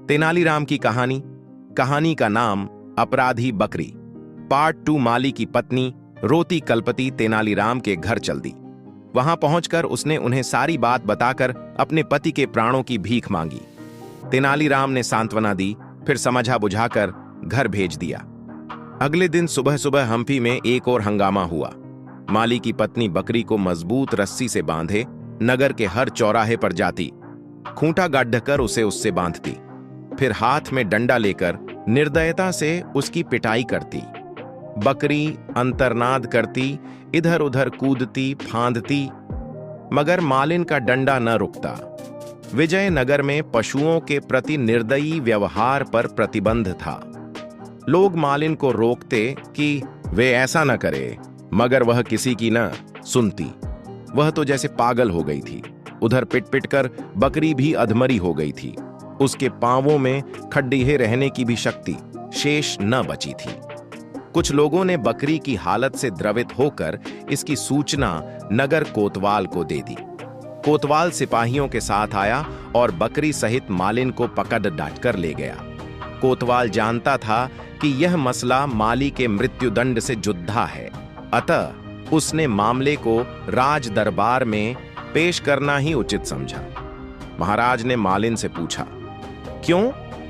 तेनालीराम की कहानी। कहानी का नाम अपराधी बकरी। पार्ट 2। माली की पत्नी रोती कलपति तेनालीराम के घर चल दी। वहां पहुंचकर उसने उन्हें सारी बात बताकर अपने पति के प्राणों की भीख मांगी। तेनालीराम ने सांत्वना दी, फिर समझा बुझाकर घर भेज दिया। अगले दिन सुबह सुबह हम्पी में एक और हंगामा हुआ। माली की पत्नी बकरी को मजबूत रस्सी से बांधे नगर के हर चौराहे पर जाती, खूंटा गाढ़कर उसे उससे बांधती, फिर हाथ में डंडा लेकर निर्दयता से उसकी पिटाई करती। बकरी अंतर्नाद करती, इधर उधर कूदती फांदती, मगर मालिन का डंडा न रुकता। विजयनगर में पशुओं के प्रति निर्दयी व्यवहार पर प्रतिबंध था। लोग मालिन को रोकते कि वे ऐसा न करे, मगर वह किसी की न सुनती। वह तो जैसे पागल हो गई थी। उधर पिट पिट कर बकरी भी अधमरी हो गई थी। उसके पांवों में खड्डीहे रहने की भी शक्ति शेष न बची थी। कुछ लोगों ने बकरी की हालत से द्रवित होकर इसकी सूचना नगर कोतवाल को दे दी। कोतवाल सिपाहियों के साथ आया और बकरी सहित मालिन को पकड़ डांटकर ले गया। कोतवाल जानता था कि यह मसला माली के मृत्युदंड से जुद्धा है, अतः उसने मामले को राज दरबार में पेश करना ही उचित समझा। महाराज ने मालिन से पूछा, क्यों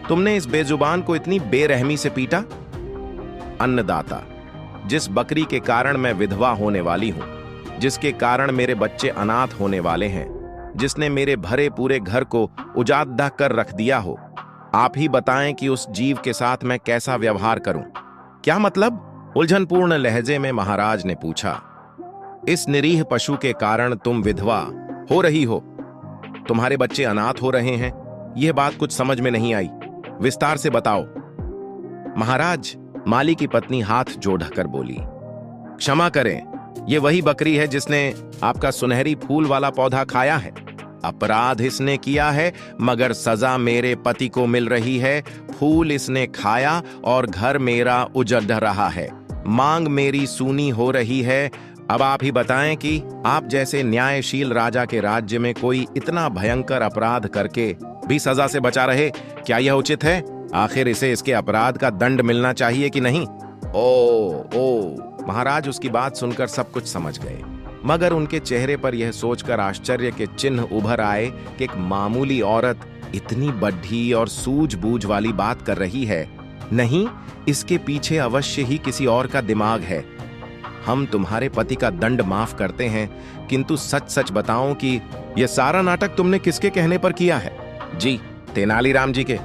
तुमने इस बेजुबान को इतनी बेरहमी से पीटा? अन्नदाता, जिस बकरी के कारण मैं विधवा होने वाली हूं, जिसके कारण मेरे बच्चे अनाथ होने वाले हैं, जिसने मेरे भरे पूरे घर को उजाड़ कर रख दिया हो, आप ही बताएं कि उस जीव के साथ मैं कैसा व्यवहार करूं? क्या मतलब? उलझनपूर्ण लहजे में महाराज ने पूछा। इस निरीह पशु के कारण तुम विधवा हो रही हो, तुम्हारे बच्चे अनाथ हो रहे हैं, यह बात कुछ समझ में नहीं आई, विस्तार से बताओ। महाराज, माली की पत्नी हाथ जोड़कर बोली, क्षमा करें, यह वही बकरी है जिसने आपका सुनहरी फूल वाला पौधा खाया है। अपराध इसने किया है, मगर सजा मेरे पति को मिल रही है। फूल इसने खाया और घर मेरा उजड़ रहा है, मांग मेरी सूनी हो रही है। अब आप ही बताएं कि आप जैसे न्यायशील राजा के राज्य में कोई इतना भयंकर अपराध करके भी सजा से बचा रहे, क्या यह उचित है? आखिर इसे इसके अपराध का दंड मिलना चाहिए कि नहीं? ओ महाराज उसकी बात सुनकर सब कुछ समझ गए, मगर उनके चेहरे पर यह सोचकर आश्चर्य के चिन्ह उभर आए कि एक मामूली औरत इतनी बड्ढी और सूझबूझ वाली बात कर रही है। नहीं, इसके पीछे अवश्य ही किसी और का दिमाग है। हम तुम्हारे पति का दंड माफ करते हैं, किंतु सच सच बताओ कि यह सारा नाटक तुमने किसके कहने पर किया है? जी, तेनालीराम जी के।